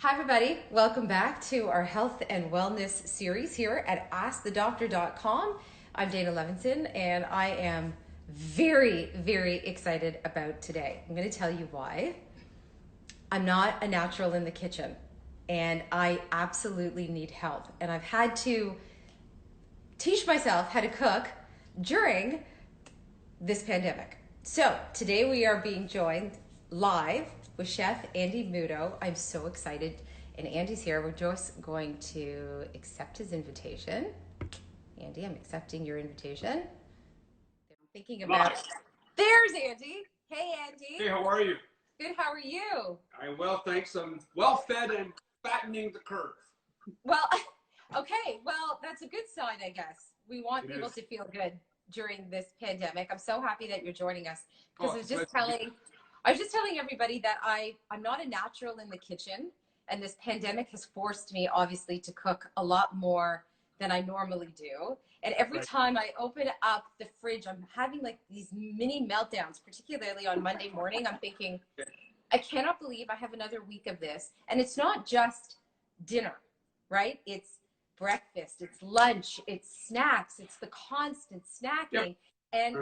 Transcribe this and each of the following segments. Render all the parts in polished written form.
Hi, everybody. Welcome back to our health and wellness series here at AskTheDoctor.com. I'm Dana Levinson, and I am very, very excited about today. I'm going to tell you why. I'm not a natural in the kitchen, and I absolutely need help. And I've had to teach myself how to cook during this pandemic. So today we are being joined live with Chef Andy Muto. I'm so excited. And Andy's here. We're just going to accept his invitation. Andy, I'm accepting your invitation. I'm thinking about... There's Andy. Hey, Andy. Hey, how are you? Good, how are you? I'm well, thanks. I'm well fed and fattening the curve. Well, okay. Well, that's a good sign, I guess. We want people to feel good during this pandemic. I'm so happy that you're joining us because I was just telling everybody that I'm not a natural in the kitchen, and this pandemic has forced me obviously to cook a lot more than I normally do. And every time I open up the fridge, I'm having like these mini meltdowns, particularly on Monday morning. I'm thinking, I cannot believe I have another week of this. And it's not just dinner, right? It's breakfast, it's lunch, it's snacks, it's the constant snacking. And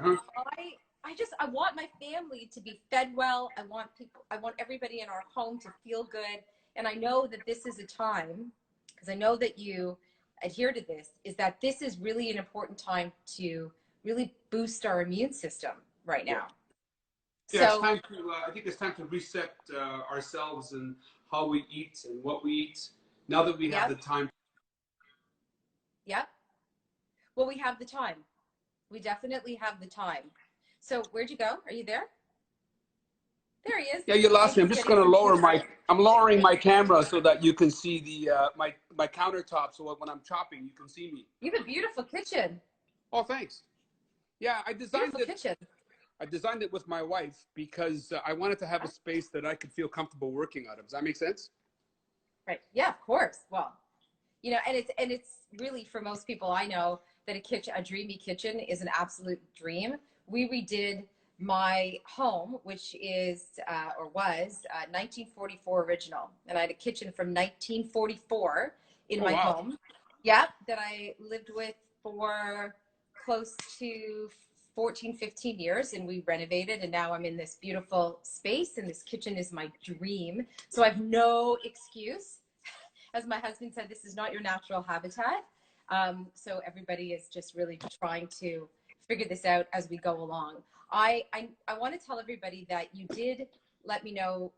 I want my family to be fed well. I want everybody in our home to feel good. And I know that this is a time, because I know that you adhere to this, is that this is really an important time to really boost our immune system right now. Yeah, So, it's time to, I think it's time to reset ourselves and how we eat and what we eat now that we have the time. Yep. Well, we have the time. We definitely have the time. So where'd you go? Are you there? There he is. Yeah, you lost me. I'm just going to I'm lowering my camera so that you can see the my countertop. So when I'm chopping, you can see me. You have a beautiful kitchen. Oh, thanks. Yeah, I designed beautiful kitchen. I designed it with my wife because I wanted to have a space that I could feel comfortable working out of. Does that make sense? Right. Yeah, of course. Well, you know, and it's really, for most people, I know that a dreamy kitchen is an absolute dream. We redid my home, which is or was 1944 original, and I had a kitchen from 1944 in my home. Yeah, that I lived with for close to 14, 15 years, and we renovated, and now I'm in this beautiful space, and this kitchen is my dream. So I have no excuse. As my husband said, this is not your natural habitat. So everybody is just really trying to figure this out as we go along. I want to tell everybody that you did let me know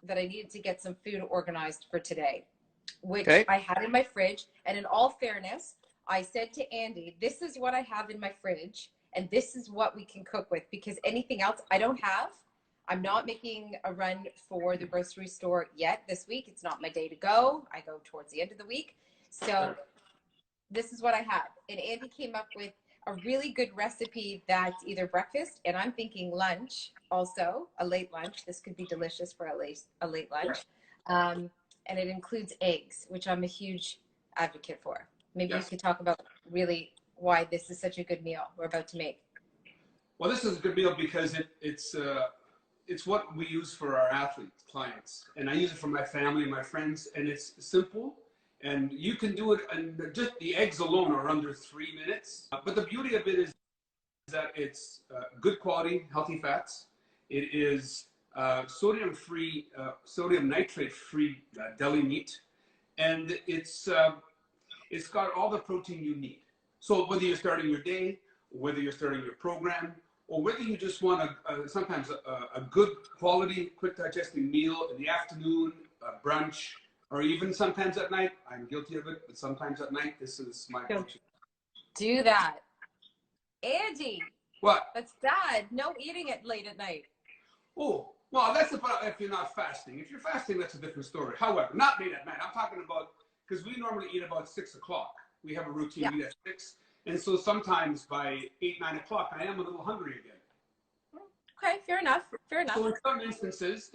that I needed to get some food organized for today, which I had in my fridge. And in all fairness, I said to Andy, this is what I have in my fridge, and this is what we can cook with, because anything else I don't have. I'm not making a run for the grocery store yet this week. It's not my day to go. I go towards the end of the week. So this is what I have. And Andy came up with a really good recipe that's either breakfast, and I'm thinking lunch also, a late lunch. This could be delicious for a late lunch. And it includes eggs, which I'm a huge advocate for. Maybe you could talk about really why this is such a good meal we're about to make. Well, this is a good meal because it's what we use for our athlete clients, and I use it for my family and my friends, and it's simple, and you can do it, and just the eggs alone are under 3 minutes. But the beauty of it is that it's good quality, healthy fats. It is sodium nitrate-free deli meat, and it's got all the protein you need. So whether you're starting your day, whether you're starting your program, or whether you just want sometimes a good quality, quick digesting meal in the afternoon, brunch, or even sometimes at night. I'm guilty of it, but sometimes at night, this is my go-to. Do that. Andy. What? That's bad. No eating it late at night. Oh, well, that's about if you're not fasting. If you're fasting, that's a different story. However, not late at night. I'm talking about, because we normally eat about 6 o'clock. We have a routine, we eat at 6. And so sometimes by 8, 9 o'clock, I am a little hungry again. Okay, fair enough. Fair enough. So in some instances,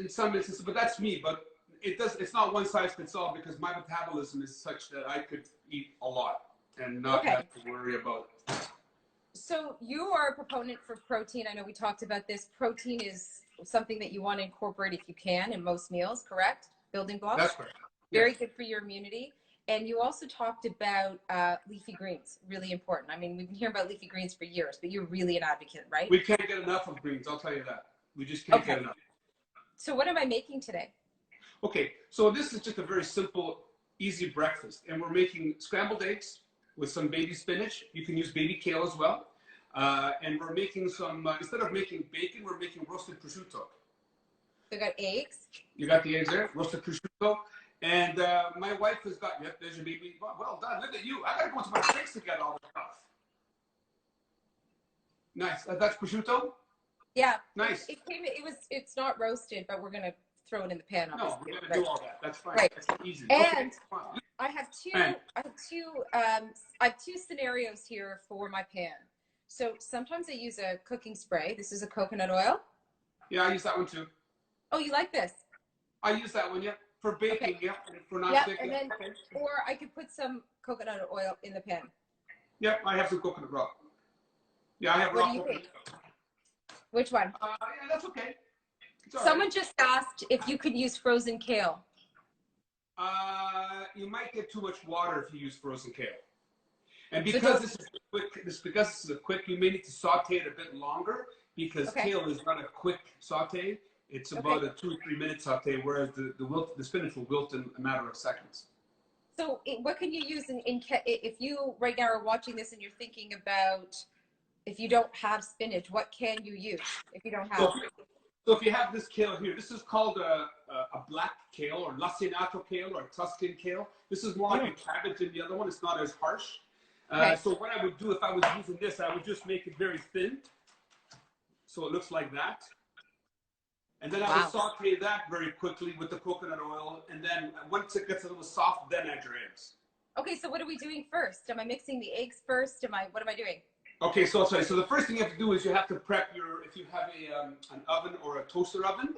but that's me. But it's not one size fits all, because my metabolism is such that I could eat a lot and not have to worry about. So you are a proponent for protein. I know we talked about this. Protein is something that you want to incorporate if you can in most meals, correct? Building blocks? That's correct. very Yes. good for your immunity. And you also talked about leafy greens, really important. I mean, we've been hearing about leafy greens for years, but you're really an advocate, right? We can't get enough of greens, I'll tell you that. We just can't Okay. get enough. So what am I making today? Okay, so this is just a very simple, easy breakfast. And we're making scrambled eggs with some baby spinach. You can use baby kale as well. And we're making some, instead of making bacon, we're making roasted prosciutto. So I got eggs. You got the eggs there, roasted prosciutto. And my wife has got, yep, there's your baby. Well done, look at you. I gotta go into my fridge to get all this stuff. Nice, that's prosciutto? Yeah. Nice. It's not roasted, but we're going to throw it in the pan. No, we're gonna do all that. That's fine. Right. That's easy. And Okay. I have two scenarios here for my pan. So sometimes I use a cooking spray. This is a coconut oil. Yeah, I use that one too. Oh, you like this? I use that one, yeah. For baking, Okay. yeah. For Yeah, non-stick. and then, okay. or I could put some coconut oil in the pan. Yep, I have some coconut raw. Yeah, I have What raw do you coconut. think? Which one? Yeah, that's okay. It's all Someone right. just asked if you could use frozen kale. You might get too much water if you use frozen kale. And So because this is a quick, you may need to saute it a bit longer because Okay. kale is not a quick saute. It's about a 2 or 3 minute saute, whereas the spinach will wilt in a matter of seconds. So what can you use if you right now are watching this and you're thinking about if you don't have spinach, what can you use if you don't have? So if you have this kale here, this is called a black kale or lacinato kale or Tuscan kale. This is more like a cabbage than the other one. It's not as harsh. Okay. So what I would do if I was using this, I would just make it very thin. So it looks like that. And then I would saute that very quickly with the coconut oil. And then once it gets a little soft, then add your eggs. Okay, so what are we doing first? Am I mixing the eggs first? What am I doing? Okay, so I'll tell you. So the first thing you have to do is you have to prep if you have an oven or a toaster oven,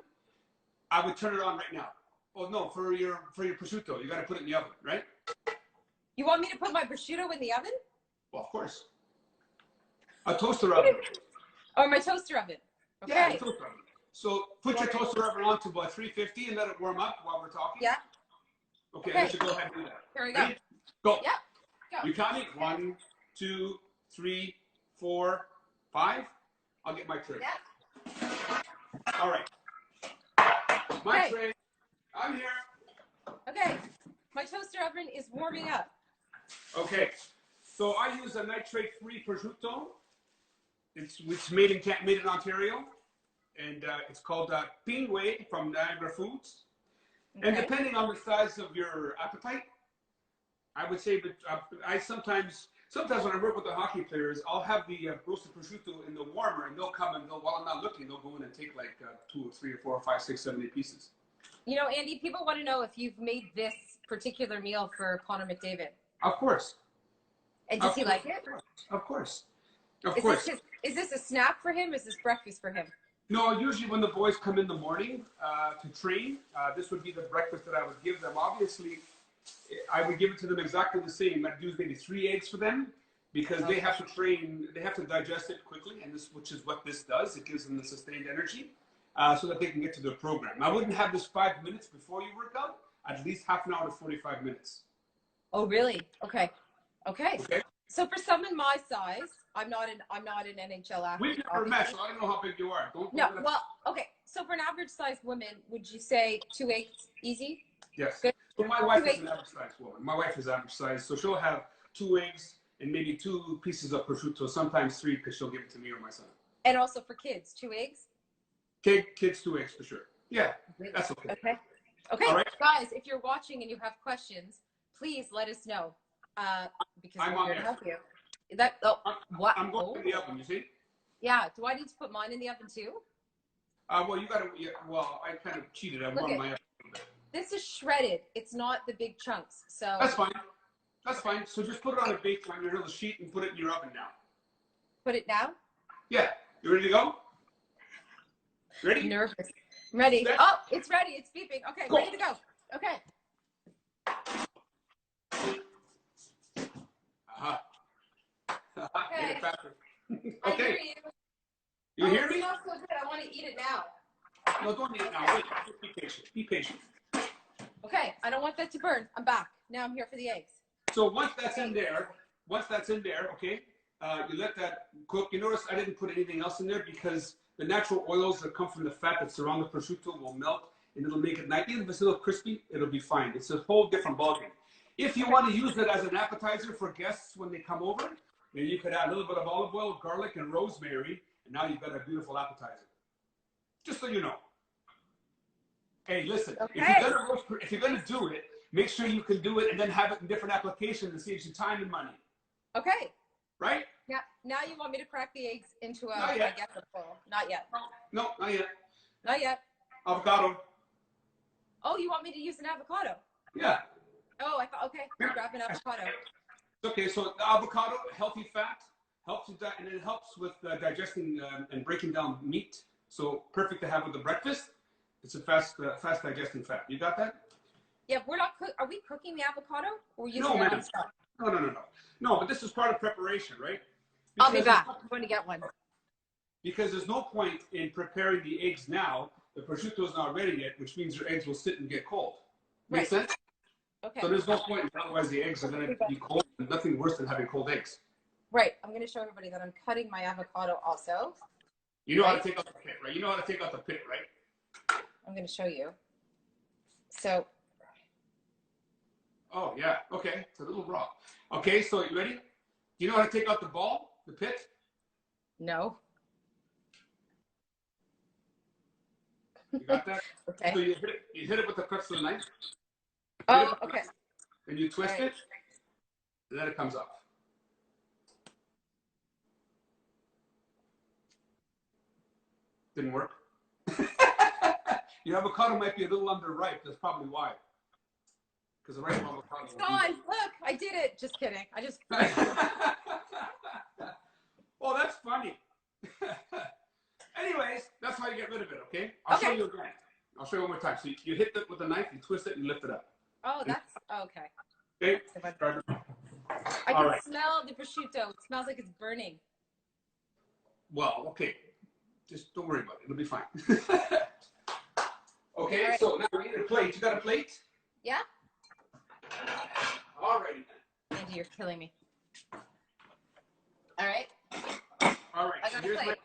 I would turn it on right now. Oh no, for your prosciutto, you got to put it in the oven, right? You want me to put my prosciutto in the oven? Well, of course. A toaster oven. Or my toaster oven? Okay. Yeah, a toaster oven. So put your toaster oven on to about 350 and let it warm up while we're talking. Yeah. Okay, let's go ahead and do that. Here we go. Ready? Go. Yeah. Go. You count me? 1, 2, 3, 4, 5. I'll get my tray. Yeah. All right. My tray. I'm here. Okay. My toaster oven is warming up. Okay. So I use a nitrate-free prosciutto. It's made in Ontario, and it's called Pingway from Niagara Foods. Okay. And depending on the size of your appetite, I would say, but I sometimes when I work with the hockey players, I'll have the roasted prosciutto in the warmer, and they'll come and while I'm not looking, they'll go in and take like 2 or 3 or 4 or 5, 6, 7, 8 pieces. You know, Andy, people want to know if you've made this particular meal for Connor McDavid. Of course. And does he like it? Of course. Of course. Is this a snack for him? Is this breakfast for him? No, usually when the boys come in the morning to train, this would be the breakfast that I would give them. Obviously, I would give it to them exactly the same. I'd use maybe 3 eggs for them because they have to train, they have to digest it quickly, and which is what this does. It gives them the sustained energy so that they can get to their program. I wouldn't have this 5 minutes before you work out, at least half an hour to 45 minutes. Oh, really? Okay. So for someone my size, I'm not an NHL athlete. We've never met, so I don't know how big you are. Okay. So for an average sized woman, would you say 2 eggs easy? Yes. Good. So my wife is an average size woman. My wife is average size, so she'll have 2 eggs and maybe 2 pieces of prosciutto, sometimes 3 because she'll give it to me or my son. And also for kids, 2 eggs? Kids 2 eggs for sure. Yeah, that's okay. Okay, All right. Guys, if you're watching and you have questions, please let us know because we're here to help you. What? I'm going in the oven, you see? Yeah. Do I need to put mine in the oven too? Well, you got to. Yeah, well, I kind of cheated. I warmed my oven a little bit. This is shredded. It's not the big chunks. So that's fine. That's fine. So just put it on a bake on your little sheet and put it in your oven now. Put it now? Yeah. You ready to go? Ready? I'm nervous. I'm ready. Set. Oh, it's ready. It's beeping. Okay, Go. ready to go. Okay. Uh-huh. Okay. Get it faster. I Okay. hear you. You hear It me? smells so good. I want to eat it now. No, don't eat it now. Wait. Just be patient. Be patient. Okay, I don't want that to burn. I'm back. Now I'm here for the eggs. So once that's in there, okay, you let that cook. You notice I didn't put anything else in there because the natural oils that come from the fat that surround the prosciutto will melt and it'll make it nice. Even if it's a little crispy, it'll be fine. It's a whole different ballgame. If you want to use it as an appetizer for guests when they come over, then you could add a little bit of olive oil, garlic, and rosemary, and now you've got a beautiful appetizer. Just so you know. Hey, listen, Okay. if you're gonna do it, make sure you can do it and then have it in different applications and saves you time and money. Okay. Right? Yeah. Now you want me to crack the eggs into a, Not yet. I guess, a bowl. Not yet. No, not yet. Not yet. Avocado. Oh, you want me to use an avocado? Yeah. Oh, I thought, okay, I'll grab an avocado. Okay, so the avocado, healthy fat, helps with that, and it helps with digesting and breaking down meat. So perfect to have with the breakfast. It's a fast digesting fat. You got that? Yeah, we're not. Are we cooking the avocado? Or we're using No, it man. on stuff? No. No, but this is part of preparation, right? I'll be back. I'm going to get one. Because there's no point in preparing the eggs now. The prosciutto is not ready yet, which means your eggs will sit and get cold. Make sense? Okay. So there's no point. Otherwise, the eggs are going to be cold. And nothing worse than having cold eggs. Right. I'm going to show everybody that I'm cutting my avocado also. You know how to take out the pit, right? You know how to take out the pit, right? I'm going to show you. So. Oh, yeah. Okay. It's a little raw. Okay, so you ready? Do you know how to take out the ball, the pit? No. You got that? Okay. So you hit it with the crux of the knife. Oh, okay. And you twist it, and then it comes off. Didn't work. Your avocado might be a little underripe. That's probably why. Because the ripe avocado. It's gone. Look, I did it. Just kidding. I just. Oh, that's funny. Anyways, that's how you get rid of it, okay? I'll show you again. I'll show you one more time. So you hit it with a knife, you twist it, and you lift it up. Oh, that's okay. Okay. I can smell the prosciutto. It smells like it's burning. Well, okay. Just don't worry about it. It'll be fine. Okay, so now we need a plate. You got a plate? Yeah. Alrighty then. Andy, you're killing me. All right. All right. I got a plate.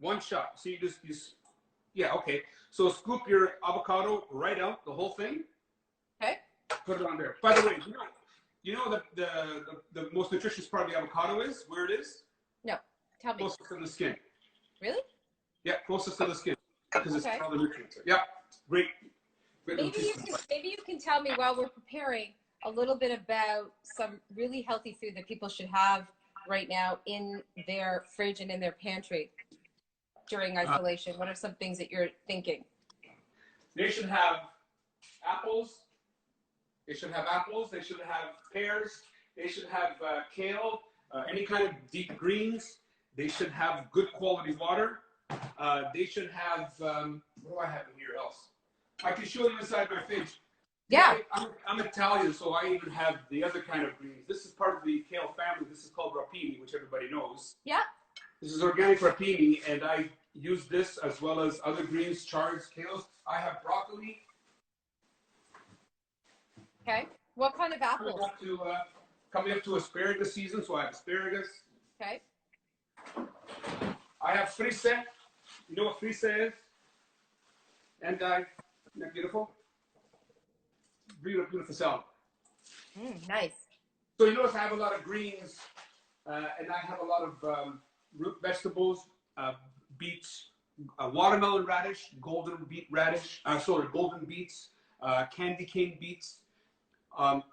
One shot. So you yeah, okay. So scoop your avocado right out, the whole thing. Okay. Put it on there. By the way, you know the most nutritious part of the avocado is where it is? No. Tell me. Closest to the skin. Really? Yeah, closest to the skin. Because it's all the nutrients. Yeah. Great. Maybe you can tell me while we're preparing a little bit about some really healthy food that people should have right now in their fridge and in their pantry during isolation. What are some things that you're thinking? They should have apples. They should have apples. They should have pears. They should have kale, any kind of deep greens. They should have good quality water. They should have, what do I have in here else? I can show you inside my fridge. Yeah. I'm Italian, so I even have the other kind of greens. This is part of the kale family. This is called rapini, which everybody knows. Yeah. This is organic rapini, and I use this as well as other greens, chards, kales. I have broccoli. Okay. What kind of apples? Coming up to asparagus season, so I have asparagus. Okay. I have frise. You know what frise is? And isn't that beautiful? Beautiful salad. Nice. So you notice I have a lot of greens, and I have a lot of root vegetables, beets, watermelon radish, golden beets, candy cane beets.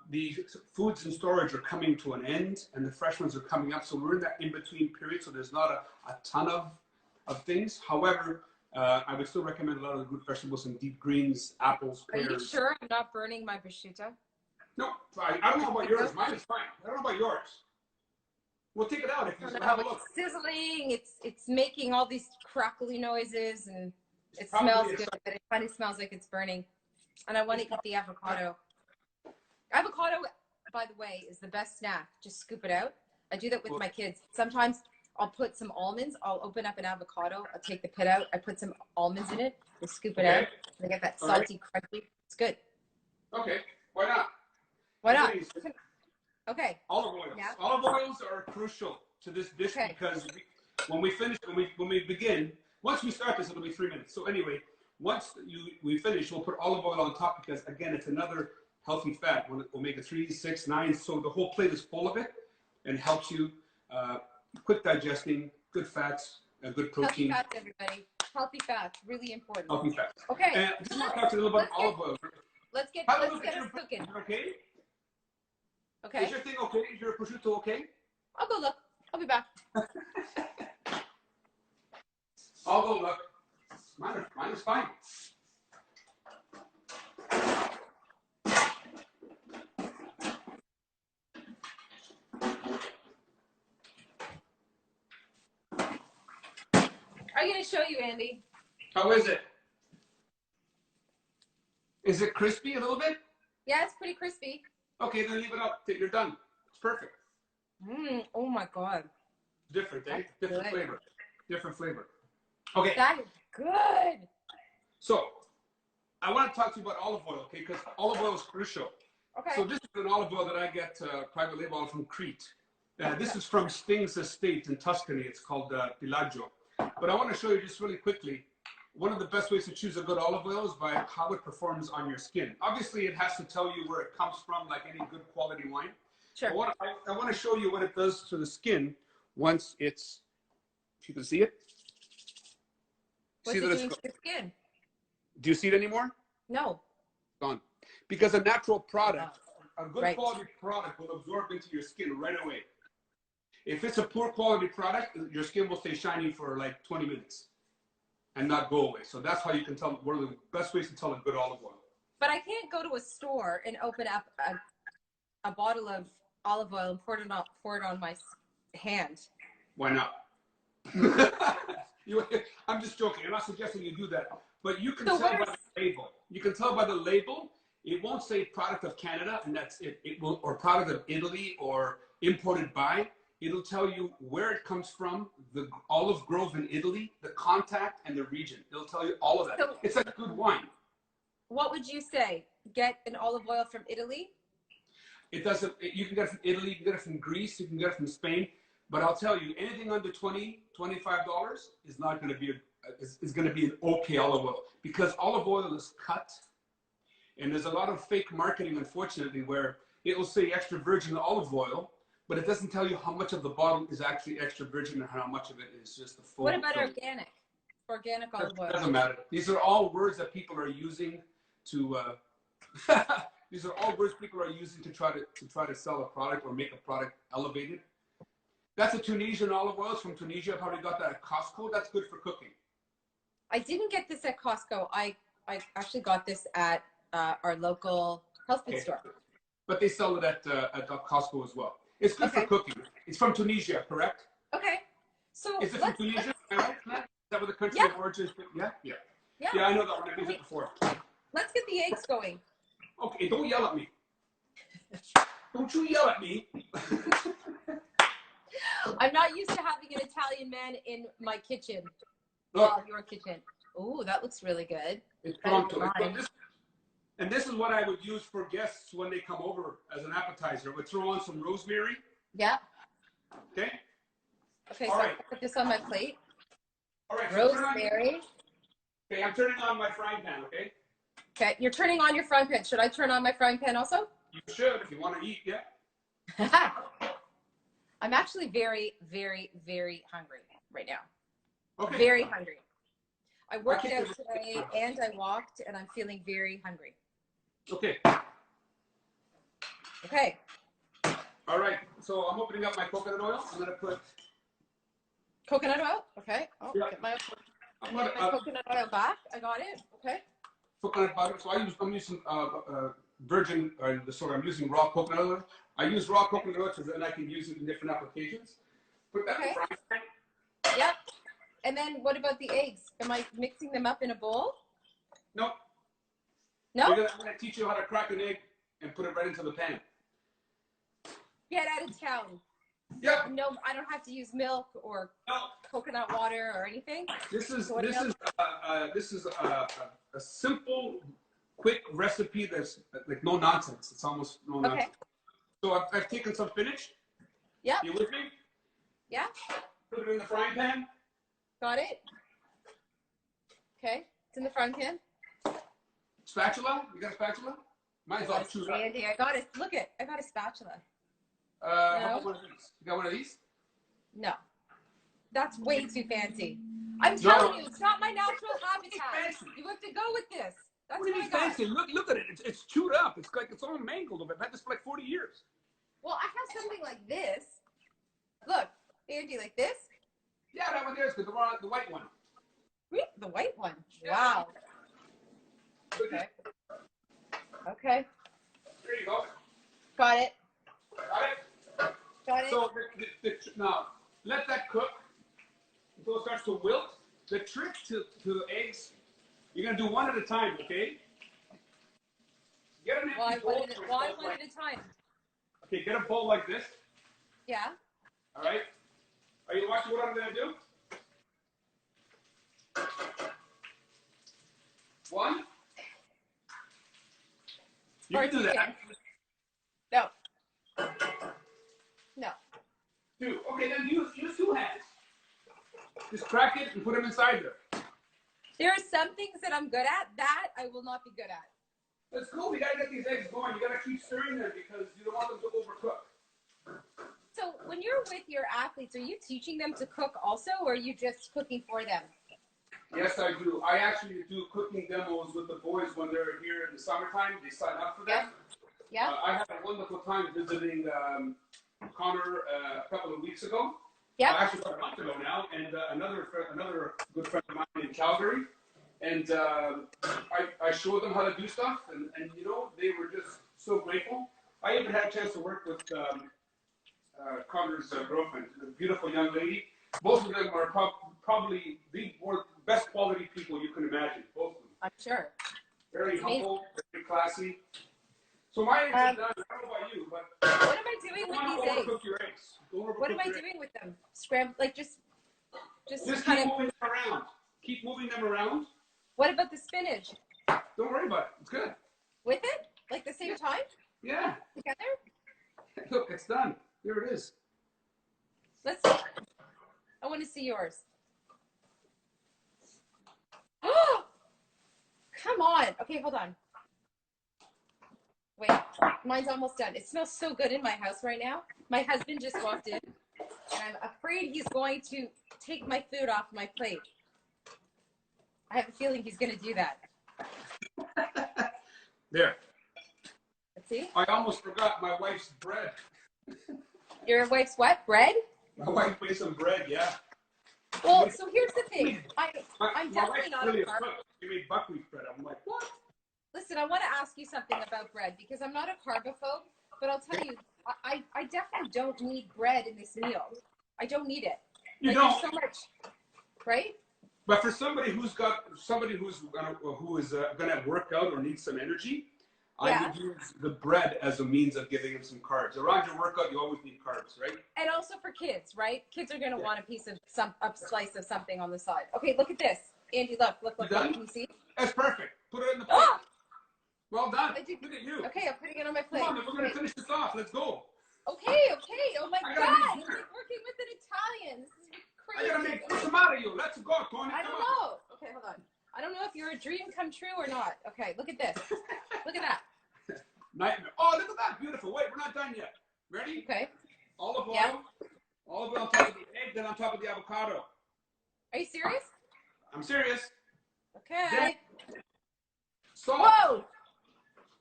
The foods in storage are coming to an end, and the fresh ones are coming up. So we're in that in-between period, so there's not a ton of things. However, I would still recommend a lot of the root vegetables and deep greens, apples, pears. Are you sure I'm not burning my prosciutto? No, I don't know about yours. Mine is fine. I don't know about yours. We'll take it out if you have a look. It's sizzling. It's making all these crackly noises, and it smells good, but it kind of smells like it's burning. And I want to eat the avocado. Avocado, by the way, is the best snack. Just scoop it out. I do that with my kids. Sometimes I'll put some almonds. I'll open up an avocado. I'll take the pit out. I put some almonds in it. I scoop it out. I get that salty, crunchy. It's good. Okay. Why not? Why not? Okay. Olive oils. Yeah. Olive oils are crucial to this dish because when we begin, once we start this, it'll be 3 minutes. So anyway, once we finish, we'll put olive oil on top because again, it's another healthy fat, omega-3, 6, 9. So the whole plate is full of it and helps you quick digesting, good fats, good protein. Healthy fats, everybody. Healthy fats, really important. Healthy fats. Okay. And just want to talk to you a little about olive oil. Let's get us cooking. Okay. Okay. Is your thing okay? Is your prosciutto okay? I'll go look. I'll be back. I'll go look. Mine is fine. I'm going to show you, Andy. How is it? Is it crispy a little bit? Yeah, it's pretty crispy. Okay, then leave it up. You're done. It's perfect. Oh my God. Different, eh? Different flavor. Different flavor. Okay. That is good. So, I want to talk to you about olive oil, okay? Because olive oil is crucial. Okay. So this is an olive oil that I get private label oil from Crete. This is from Sting's estate in Tuscany. It's called Pilaggio. But I want to show you just really quickly, one of the best ways to choose a good olive oil is by how it performs on your skin. Obviously, it has to tell you where it comes from, like any good quality wine. Sure. I want to show you what it does to the skin once it's, if you can see it. What's it doing to the skin? Do you see it anymore? No. Gone. Because a natural product, a good quality product will absorb into your skin right away. If it's a poor quality product, your skin will stay shiny for like 20 minutes and not go away. So that's how you can tell, one of the best ways to tell a good olive oil. But I can't go to a store and open up a bottle of olive oil and pour it on my hand. Why not? I'm just joking. I'm not suggesting you do that. But you can tell by the label. You can tell by the label. It won't say product of Canada, and that's it. It will, or product of Italy, or imported by. It'll tell you where it comes from, the olive grove in Italy, the contact, and the region. It'll tell you all of that. So, it's like good wine. What would you say? Get an olive oil from Italy? It doesn't. You can get it from Italy. You can get it from Greece. You can get it from Spain. But I'll tell you, anything under $20, $25 is not going to be is going to be an okay olive oil, because olive oil is cut, and there's a lot of fake marketing, unfortunately, where it will say extra virgin olive oil, but it doesn't tell you how much of the bottle is actually extra virgin and how much of it is just the full. What about organic? Organic olive oil. Doesn't matter. These are all words that people are using to. These are all words people are using to try to sell a product or make a product elevated. That's a Tunisian olive oil. It's from Tunisia. I probably got that at Costco. That's good for cooking. I didn't get this at Costco. I actually got this at our local health food store. But they sell it at Costco as well. It's good for cooking. It's from Tunisia, correct? Okay. So is it from Tunisia? Is that where the country of origin is? Yeah? Yeah. Yeah, I know that one. I've used it before. Let's get the eggs going. Okay, don't yell at me. Don't you yell at me. I'm not used to having an Italian man in my kitchen. Look, your kitchen. Ooh, that looks really good. It's pronto. And this is what I would use for guests when they come over as an appetizer. I would throw on some rosemary. Yeah. Okay. Okay, so I put this on my plate. All right. Rosemary. Okay, I'm turning on my frying pan, okay? Okay, you're turning on your frying pan. Should I turn on my frying pan also? You should, if you want to eat, yeah. I'm actually very, very, very hungry right now. Okay. Very hungry. I worked out today and I walked, and I'm feeling very hungry. Okay. Okay. All right. So I'm opening up my coconut oil. I'm going to put coconut oil. Okay. Oh, yeah. get my coconut oil back. I got it. Okay. Coconut butter. So I'm using virgin, I'm using raw coconut oil. I use raw coconut oil because then I can use it in different applications. Put that in the frying pan. Yep. And then what about the eggs? Am I mixing them up in a bowl? No. No? I'm going to teach you how to crack an egg and put it right into the pan. Get out of town. Yep. No, I don't have to use milk or No. coconut water or anything. This is Soy milk? a simple, quick recipe that's like no nonsense. It's almost no nonsense. Okay. So I've taken some spinach. Yeah. You with me? Yeah. Put it in the frying pan. Got it. Okay. It's in the frying pan. Spatula? You got a spatula? Mine's all chewed up. Andy, I got it. Look it. I got a spatula. How about one of these? You got one of these? No. That's way too fancy. I'm telling you, it's not my natural habitat. You have to go with this. That's what do you mean fancy? Look at it. It's chewed up. It's like it's all mangled. I've had this for like 40 years. Well, I have something like this. Look, Andy, like this. Yeah, that one there is the white one. The white one. Wow. Okay. Okay. There you go. Got it. Got it? Got it. So now, let that cook until it starts to wilt. The trick to the eggs, you're going to do one at a time, okay? Get an Why empty bowl. one at a time? Okay, get a bowl like this. Yeah. All right? Are you watching what I'm going to do? One. You can do that. No. No. Two. Okay, then use two hands. Just crack it and put them inside there. There are some things that I'm good at that I will not be good at. That's cool. We gotta get these eggs going. You gotta keep stirring them because you don't want them to overcook. So when you're with your athletes, are you teaching them to cook also, or are you just cooking for them? Yes, I do. I actually do cooking demos with the boys when they're here in the summertime. They sign up for them. Yeah. I had a wonderful time visiting Connor a couple of weeks ago. Yeah. Actually, about a month ago now, and another good friend of mine in Calgary. And I showed them how to do stuff, and you know, they were just so grateful. I even had a chance to work with Connor's girlfriend, a beautiful young lady. Both of them are probably the best quality people you can imagine, both of them. I'm sure. Very humble, very classy. So my eggs are done. I don't know about you, but what am I doing with these eggs? Overcook your eggs. What am I doing with them? Scramble, like just keep kind of moving them around. Keep moving them around. What about the spinach? Don't worry about it. It's good. With it? Like the same time? Yeah. Together? Look, it's done. Here it is. Let's see. I want to see yours. Oh! Come on. Okay, hold on. Wait, mine's almost done. It smells so good in my house right now. My husband just walked in, and I'm afraid he's going to take my food off my plate. I have a feeling he's going to do that. There. Let's see. I almost forgot my wife's bread. Your wife's what? Bread? My wife made some bread, yeah. Well, so here's the thing. I'm definitely not a carb. She made buckwheat bread. I'm like, what? Listen, I want to ask you something about bread because I'm not a carbophobe, but I'll tell you, I definitely don't need bread in this meal. I don't need it. You don't. There's so much, right? But for somebody who is gonna work out or needs some energy, I would use the bread as a means of giving them some carbs. Around your workout, you always need carbs, right? And also for kids, right? Kids are gonna want a piece of a slice of something on the side. Okay, look at this, Andy. Look. Can you see? That's perfect. Put it in the plate. Oh! Well done. Look at you. Okay, I'm putting it on my plate. Come on, we're gonna finish this off. Let's go. Okay. Oh my God! It's like working with an Italian. This is crazy. I gotta make what's the matter, you? Let's go, Tony. I don't know. Okay, hold on. I don't know if you're a dream come true or not. Okay, look at this. Look at that. Nightmare. Oh, look at that. Beautiful. Wait, we're not done yet. Ready? Okay. Olive oil. Yeah. Olive oil on top of the egg, then on top of the avocado. Are you serious? I'm serious. Okay. Then, salt. Whoa!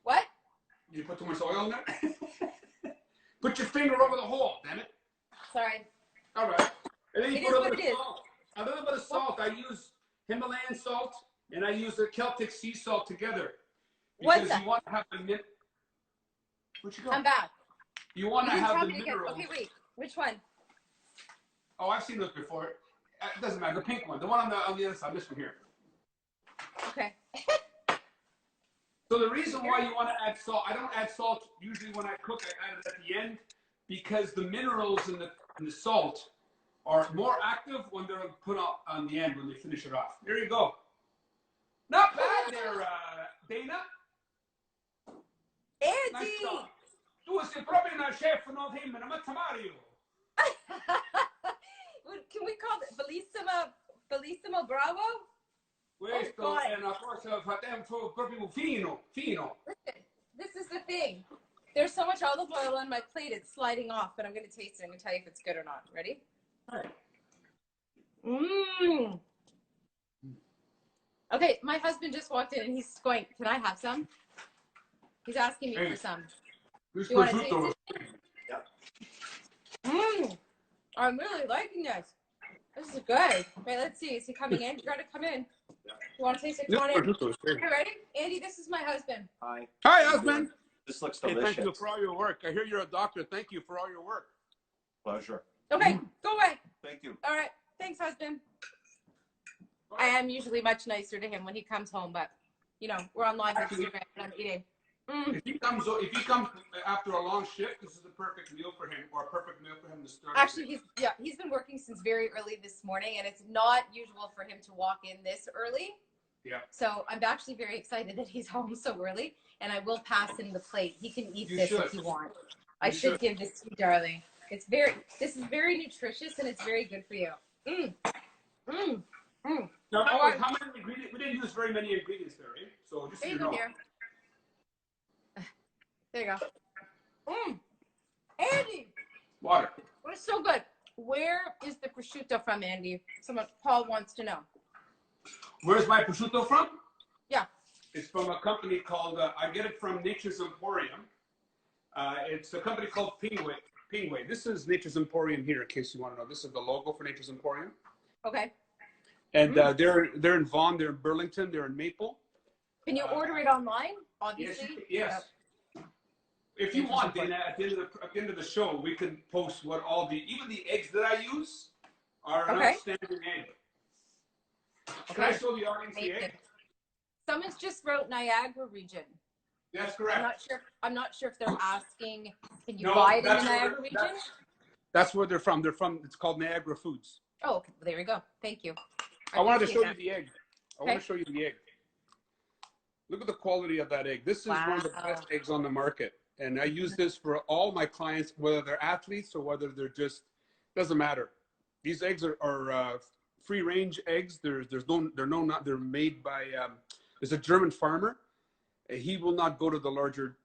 What? You put too much oil in there? Put your finger over the hole, damn it. Sorry. All right. And then you put a little bit of salt. A little bit of salt. I use Himalayan salt and I use the Celtic sea salt together. Because you want to have the Where'd you go? I'm back. You want to have the minerals. Okay, wait. Which one? Oh, I've seen those before. It doesn't matter. The pink one. The one on the other side. This one here. Okay. So the reason why you want to add salt, I don't add salt usually when I cook. I add it at the end because the minerals in and the salt are more active when they're put on the end when they finish it off. There you go. Not bad there, Dana. Andy! Nice job. Tu sei proprio una chef non him, ma Mario. Can we call it Bellissimo Bravo? Questo è una cosa proprio fino. Listen, this is the thing. There's so much olive oil on my plate, it's sliding off, but I'm going to taste it. I'm going to tell you if it's good or not. Ready? All right. Mmm. Okay, my husband just walked in and he's going, can I have some? He's asking me for some. This You want to taste prosciutto. it? Mmm. I'm really liking this. This is good. Okay, let's see. Is he coming in? You got to come in. You want to taste it? Come on in. Okay, ready? Andy, this is my husband. Hi. Hi, husband. This looks Hey, delicious. thank you for all your work. I hear you're a doctor. Thank you for all your work. Pleasure. Okay, go away. Thank you. All right. Thanks, husband. I am usually much nicer to him when he comes home, but, you know, we're on live Instagram and I'm eating. If he comes after a long shift, this is the perfect meal for him, or a perfect meal for him to start. Actually, he's been working since very early this morning, and it's not usual for him to walk in this early. Yeah. So I'm actually very excited that he's home so early, and I will pass him the plate. He can eat You this should. if he wants. I should give this to you, darling. This is very nutritious, and it's very good for you. Now, that was, how many ingredients? We didn't use very many ingredients there, eh? So just so There you you go, know. dear. There you go. Andy! Water. Well, it's so good. Where is the prosciutto from, Andy? Paul wants to know. Where's my prosciutto from? Yeah. It's from a company called, I get it from Nature's Emporium. It's a company called Pingway. This is Nature's Emporium here, in case you want to know. This is the logo for Nature's Emporium. Okay. And they're in Vaughan, they're in Burlington, they're in Maple. Can you order it online, obviously? Yes. If you want, then at the end of the show, we can post what even the eggs that I use are an outstanding egg. Okay. Can I show the audience the egg? Someone's just wrote Niagara region. That's correct. I'm not sure if they're asking, can you buy it in the Niagara region? That's where they're from. It's called Niagara Foods. Oh, okay. Well, there we go. Thank you. I wanted to show you the egg. I want to show you the egg. Look at the quality of that egg. This is one of the best eggs on the market. And I use this for all my clients, whether they're athletes or whether they're just, doesn't matter. These eggs are free range eggs. They're made by, there's a German farmer. He will not go to the larger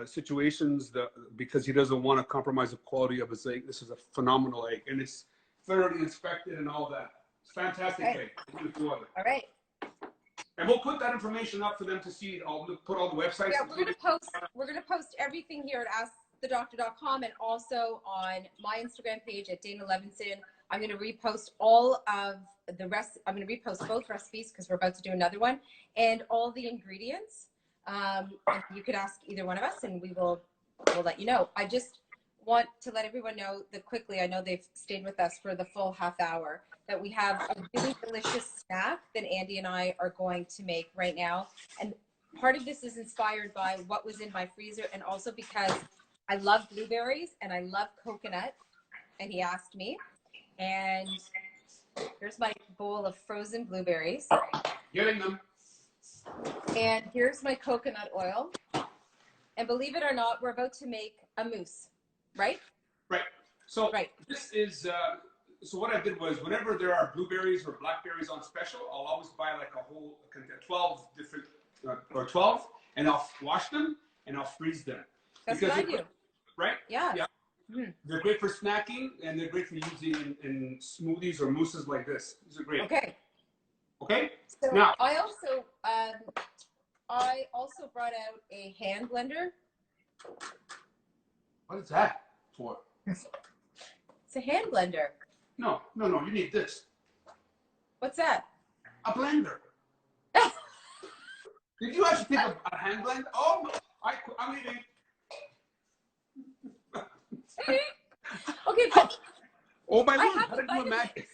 situations because he doesn't want to compromise the quality of his egg. This is a phenomenal egg, and it's thoroughly inspected and all that. It's fantastic egg. All right. And we'll put that information up for them to see. I'll put all the websites. Yeah, we're gonna post everything here at askthedoctor.com and also on my Instagram page at Dana Levinson. I'm gonna repost all of the rest. I'm gonna repost both recipes because we're about to do another one and all the ingredients. And you could ask either one of us, and we'll let you know. I just want to let everyone know that quickly. I know they've stayed with us for the full half hour. That we have a really delicious snack that Andy and I are going to make right now. And part of this is inspired by what was in my freezer and also because I love blueberries and I love coconut. And he asked me. And here's my bowl of frozen blueberries. Getting them. And here's my coconut oil. And believe it or not, we're about to make a mousse, right? Right. So this is... So what I did was, whenever there are blueberries or blackberries on special, I'll always buy like a whole 12 different, or 12, and I'll wash them and I'll freeze them. That's what I do. Right? Yeah. Mm-hmm. They're great for snacking, and they're great for using in smoothies or mousses like this. These are great. Okay. Okay. So now, I also brought out a hand blender. What is that for? It's a hand blender. No, you need this. What's that? A blender. Did you actually take a hand blender? Oh, I'm leaving. Okay, but oh my Lord, how did you imagine?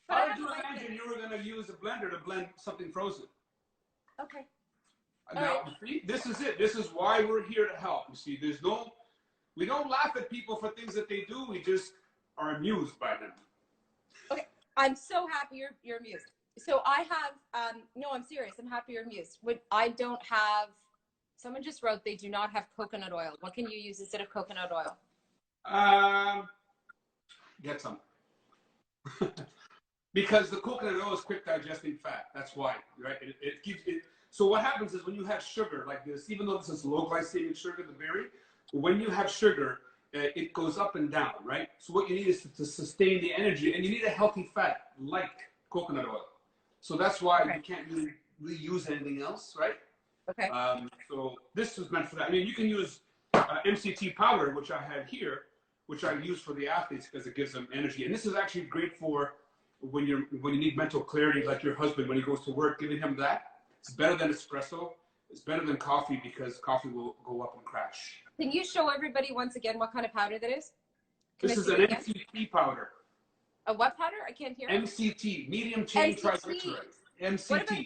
How did you imagine you were going to use a blender to blend something frozen? Okay. Now, see, this is it. This is why we're here to help. You see, there's no We don't laugh at people for things that they do. We just are amused by them. Okay, I'm so happy you're amused. So I have no, I'm serious. I'm happy you're amused. What I don't have. Someone just wrote they do not have coconut oil. What can you use instead of coconut oil? Get some. Because the coconut oil is quick digesting fat. That's why, right? It keeps it. So what happens is when you have sugar like this, even though this is low glycemic sugar, the berry, when you have sugar, it goes up and down, right? So what you need is to sustain the energy, and you need a healthy fat like coconut oil. So that's why you can't really use anything else, right? Okay. So this is meant for that. I mean, you can use MCT powder, which I have here, which I use for the athletes because it gives them energy. And this is actually great for when you need mental clarity, like your husband when he goes to work, giving him that. It's better than espresso. It's better than coffee because coffee will go up and crash. Can you show everybody once again what kind of powder that is? This is an MCT powder. A what powder? I can't hear. MCT, medium chain triglycerides. MCT.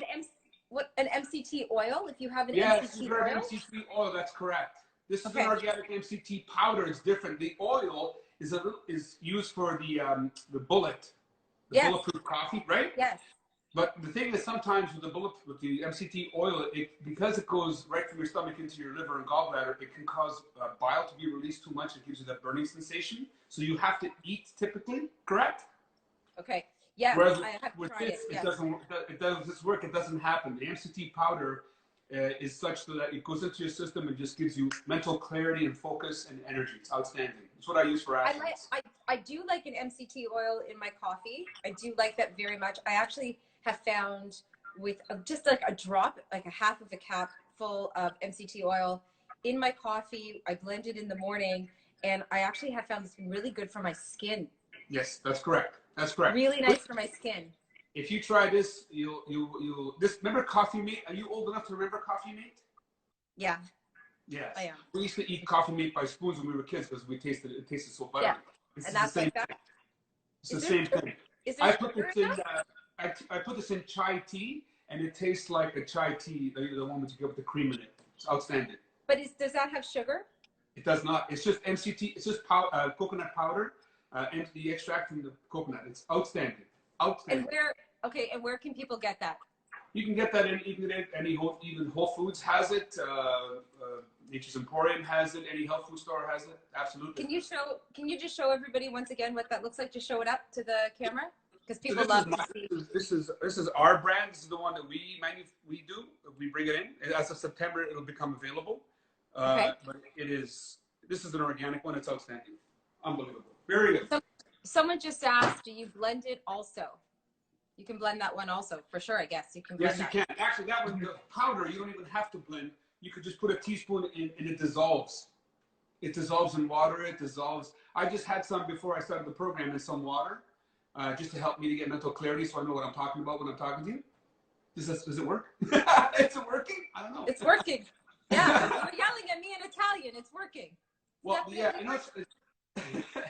What about an MCT oil? If you have an yes, MCT oil? MCT oil, that's correct. This is an organic MCT powder. It's different. The oil is used for the bulletproof coffee, right? Yes. But the thing is, sometimes with the MCT oil, because it goes right from your stomach into your liver and gallbladder, it can cause bile to be released too much. It gives you that burning sensation. So you have to eat typically, correct? Okay. Yeah. Whereas I have with tried this, it doesn't work. It doesn't happen. The MCT powder is such that it goes into your system and just gives you mental clarity and focus and energy. It's outstanding. It's what I use for athletes. I do like an MCT oil in my coffee. I do like that very much. I actually have found with just like a drop, like a half of a cup full of MCT oil in my coffee, I blend it in the morning, and I actually have found it's been really good for my skin. Yes, that's correct. That's correct. Really nice for my skin. If you try this, you'll remember Coffee Mate? Are you old enough to remember Coffee Mate? Yeah. Yes. I am. We used to eat Coffee Mate by spoons when we were kids because it tasted so buttery. Yeah. And that's like that. It's the same thing. Is there I put this in chai tea, and it tastes like a chai tea, the one that you get with the cream in it. It's outstanding. But does that have sugar? It does not. It's just MCT. It's just coconut powder and the extract from the coconut. It's outstanding. Outstanding. And where can people get that? You can get that even Whole Foods has it. Nature's Emporium has it. Any health food store has it. Absolutely. Can you just show everybody once again what that looks like? Just show it up to the camera because people love to see. This is our brand. This is the one that we do. We bring it in. As of September, it'll become available. But this is an organic one. It's outstanding. Unbelievable. Very good. Someone just asked, do you blend it also? You can blend that one also, for sure, I guess. You can blend that. Yes, you can. Actually, that one, the powder, you don't even have to blend. You could just put a teaspoon in and it dissolves. It dissolves in water. It dissolves. I just had some before I started the program in some water, just to help me to get mental clarity so I know what I'm talking about when I'm talking to you. Does it work? Is it working? I don't know. It's working. Yeah, you're yelling at me in Italian. It's working. Well, yeah,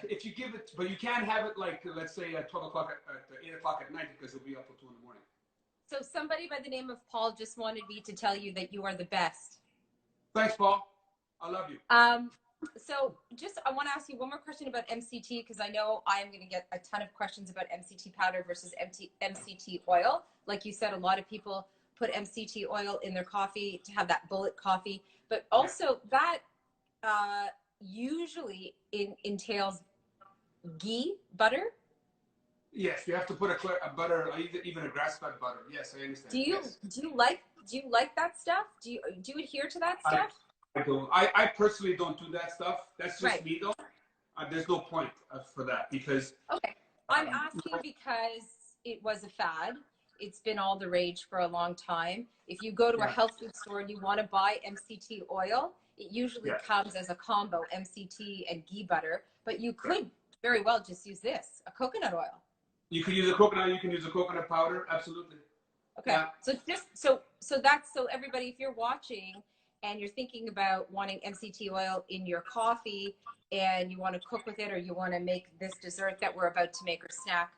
if you give it, but you can't have it like, let's say at 12 o'clock, at 8 o'clock at night because it'll be up till 2 in the morning. So somebody by the name of Paul just wanted me to tell you that you are the best. Thanks, Paul. I love you. So I want to ask you one more question about MCT because I know I'm going to get a ton of questions about MCT powder versus MCT oil. Like you said, a lot of people put MCT oil in their coffee to have that bullet coffee, but also that usually entails ghee, butter. Yes, you have to put a butter, even a grass-fed butter. Yes, I understand. Do you like that stuff? Do you adhere to that stuff? I don't. I personally don't do that stuff. That's just me, though. There's no point for that because. Okay, I'm asking because it was a fad. It's been all the rage for a long time. If you go to a health food store and you want to buy MCT oil, it usually comes as a combo, MCT and ghee butter. But you could very well just use this, a coconut oil. You can use a coconut. You can use a coconut powder. Absolutely. Okay. Yeah. So everybody, if you're watching and you're thinking about wanting MCT oil in your coffee and you want to cook with it or you want to make this dessert that we're about to make or snack,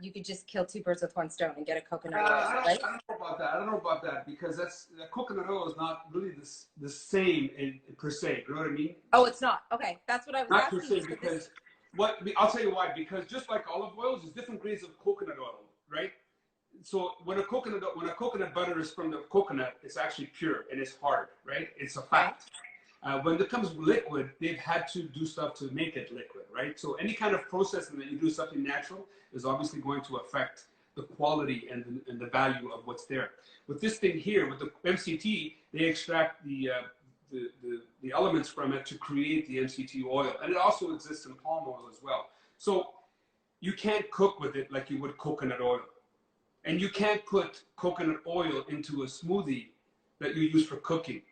you could just kill two birds with one stone and get a coconut oil, I right? don't know about that. I don't know about that because the coconut oil is not really the same per se. You know what I mean? Oh, it's not. Okay, that's what I was Not per asking you. se So because I'll tell you why. Because just like olive oils, there's different grades of coconut oil, right? So when a coconut butter is from the coconut, it's actually pure and it's hard, right? It's a fat. When it comes liquid, they've had to do stuff to make it liquid, right? So any kind of processing that you do something natural is obviously going to affect the quality and the value of what's there. With this thing here, with the MCT, they extract the elements from it to create the MCT oil, and it also exists in palm oil as well. So you can't cook with it like you would coconut oil. And you can't put coconut oil into a smoothie that you use for cooking.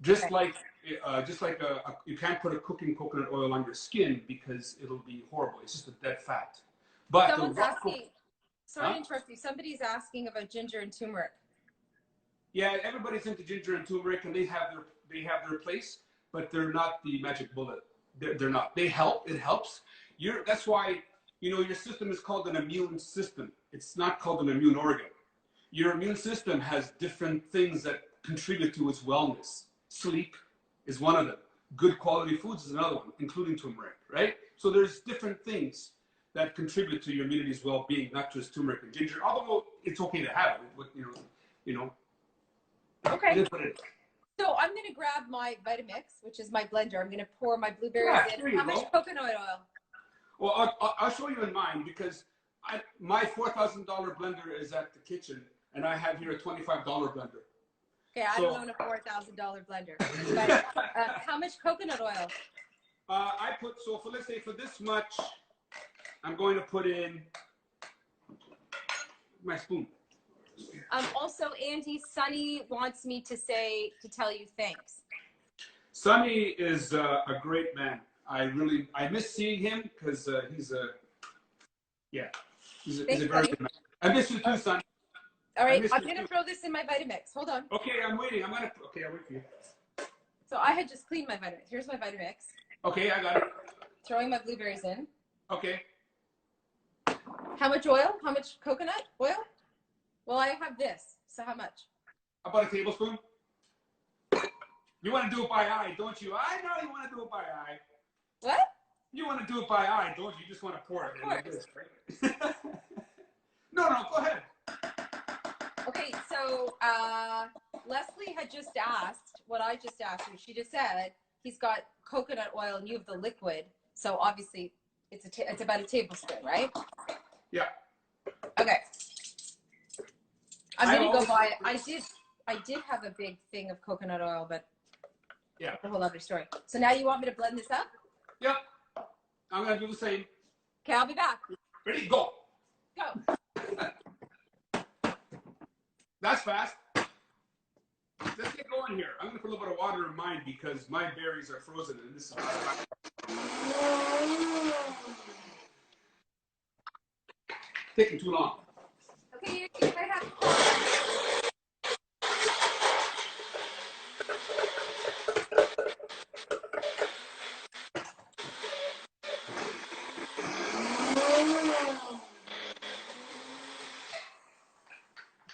Just like you can't put a cooking coconut oil on your skin because it'll be horrible. It's just a dead fat. But someone's asking, sorry to interrupt you, somebody's asking about ginger and turmeric. Yeah, everybody's into ginger and turmeric, and they have their place, but they're not the magic bullet. They're not. They help. It helps. That's why your system is called an immune system. It's not called an immune organ. Your immune system has different things that contribute to its wellness. Sleep is one of them. Good quality foods is another one, including turmeric, right? So there's different things that contribute to your immunity's well-being, not just turmeric and ginger. Although it's okay to have it, Okay. So I'm going to grab my Vitamix, which is my blender. I'm going to pour my blueberries in. How much coconut oil? Well, I'll show you in mine because my $4,000 blender is at the kitchen, and I have here a $25 blender. Okay, I don't own a $4,000 blender. But how much coconut oil? Let's say for this much, I'm going to put in my spoon. Also, Andy, Sonny wants me to tell you thanks. Sonny is a great man. I miss seeing him because he's a very good man. I miss you too, son. All right, I'm going to throw this in my Vitamix. Hold on. Okay, I'm waiting. I'll wait for you. So I had just cleaned my Vitamix. Here's my Vitamix. Okay, I got it. Throwing my blueberries in. Okay. How much oil? How much coconut oil? Well, I have this. So how much? About a tablespoon. You want to do it by eye, don't you? I know you want to do it by eye. What? You want to do it by eye, don't you? You just want to pour it. Of course. Right? No, go ahead. Okay, so Leslie had just asked what I just asked you. She just said he's got coconut oil and you have the liquid. So obviously it's about a tablespoon, right? Yeah. Okay. I'm gonna go buy it. I did have a big thing of coconut oil, but yeah, that's a whole other story. So now you want me to blend this up? Yep. I'm gonna do the same. Okay, I'll be back. Ready? Go. Go. That's fast. Let's get going here. I'm gonna put a little bit of water in mine because my berries are frozen and this is taking too long. Okay, I have.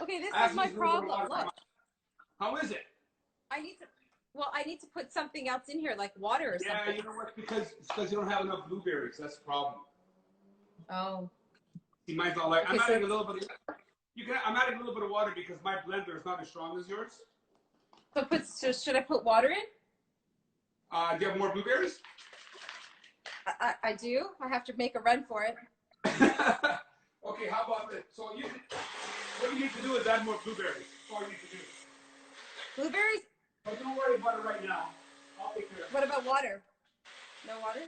Okay, this is my problem. Look. How is it? I need to put something else in here, like water or something. Yeah, you know what? Because you don't have enough blueberries. That's the problem. Oh. See, mine's not like. Okay, I'm adding a little bit. I'm adding a little bit of water because my blender is not as strong as yours. So should I put water in? Do you have more blueberries? I do. I have to make a run for it. Okay, how about this? So what you need to do is add more blueberries. That's all you need to do. Blueberries? But don't worry about it right now. I'll take care of it. What about water? No water?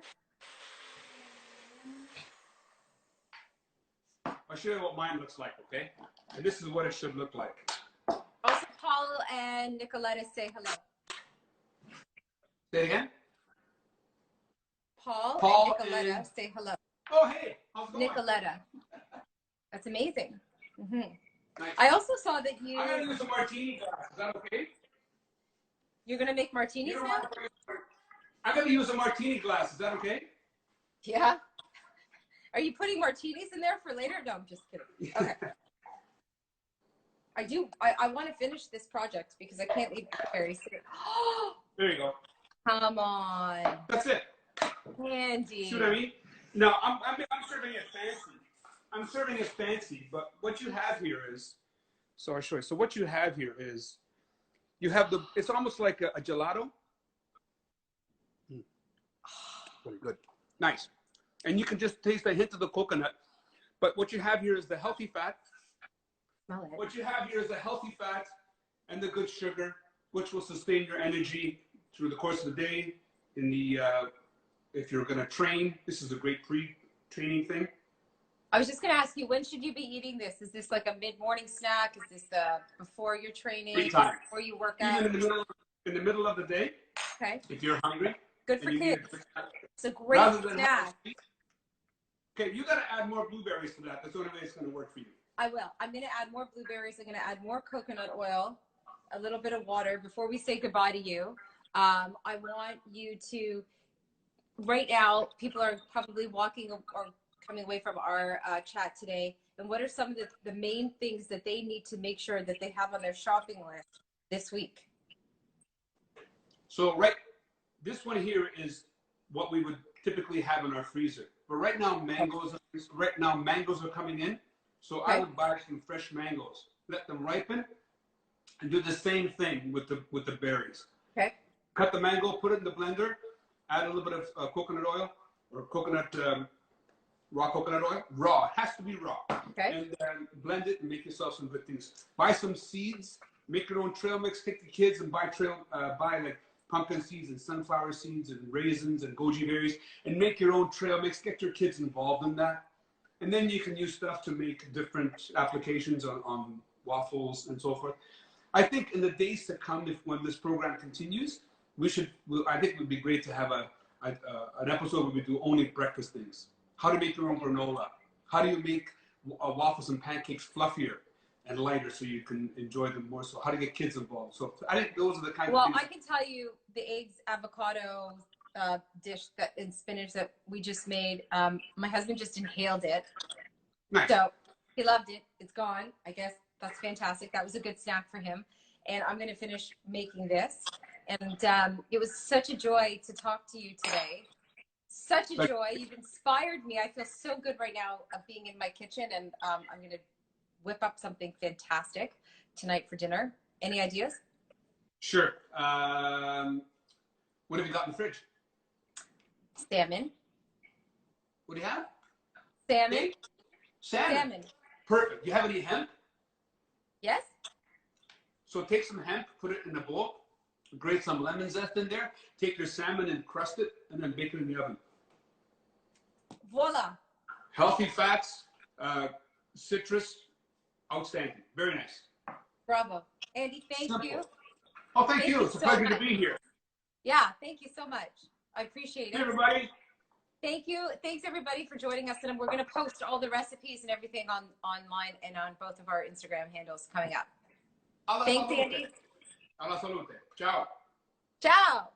I'll show you what mine looks like, okay? And this is what it should look like. Also, Paul and Nicoletta say hello. Say it again? Paul and Nicoletta say hello. Oh, hey. How's it going? Nicoletta. That's amazing. Mm-hmm. Nice. I also saw that you... I'm going to use a martini glass. Is that okay? You're going to make martinis now? I'm going to use a martini glass. Is that okay? Yeah. Are you putting martinis in there for later? No, I'm just kidding. Okay. I want to finish this project because I can't leave blueberries. There you go. Come on. That's it. Andy. See what I mean? Now, I'm serving it fancy. I'm serving it fancy, but what you have here is, so I'll show you. So what you have here is, you have it's almost like a gelato. Very good. Nice. And you can just taste a hint of the coconut. But what you have here is the healthy fat. Smell it. What you have here is the healthy fat and the good sugar, which will sustain your energy through the course of the day. In the if you're going to train, this is a great pre-training thing. I was just going to ask you, when should you be eating this? Is this like a mid-morning snack? Is this before your training? Anytime. Before you work out? Even in the middle of the day. Okay. If you're hungry. Good for kids. It's a great snack. Okay, you got to add more blueberries to that. That's the only way it's going to work for you. I will. I'm going to add more blueberries. I'm going to add more coconut oil, a little bit of water. Before we say goodbye to you, I want you to, right now, people are probably walking or coming away from our chat today. And what are some of the main things that they need to make sure that they have on their shopping list this week? So this one here is what we would typically have in our freezer. But right now, mangoes are coming in. So I would buy some fresh mangoes, let them ripen, and do the same thing with the berries. Okay. Cut the mango, put it in the blender, add a little bit of coconut oil or raw coconut oil. Raw, it has to be raw. Okay. And then blend it and make yourself some good things. Buy some seeds, make your own trail mix. Take the kids and buy like pumpkin seeds and sunflower seeds and raisins and goji berries, and make your own trail mix. Get your kids involved in that. And then you can use stuff to make different applications on waffles and so forth. I think in the days to come, when this program continues, I think it would be great to have an episode where we do only breakfast things. How to make your own granola. How do you make waffles and pancakes fluffier and lighter so you can enjoy them more? So how to get kids involved. So I think those are the kind of things. Well, I can tell you the eggs, avocado dish and spinach that we just made. My husband just inhaled it. Nice. So he loved it. It's gone. I guess that's fantastic. That was a good snack for him. And I'm going to finish making this. And it was such a joy to talk to you today. Such a joy. You've inspired me. I feel so good right now of being in my kitchen, and I'm going to whip up something fantastic tonight for dinner. Any ideas? Sure. What have you got in the fridge? Salmon. What do you have? Salmon. Salmon. Perfect. You have any hemp? Yes. So take some hemp, put it in a bowl, grate some lemon zest in there, take your salmon and crust it, and then bake it in the oven. Voila. Healthy fats, citrus, outstanding. Very nice. Bravo. Andy, thank you. Oh, thank you. It's a pleasure to be here. Yeah, thank you so much. I appreciate it. Hey, everybody. Thank you. Thanks, everybody, for joining us. And we're going to post all the recipes and everything online and on both of our Instagram handles coming up. Thanks, Andy. Alla salute. Ciao. Ciao.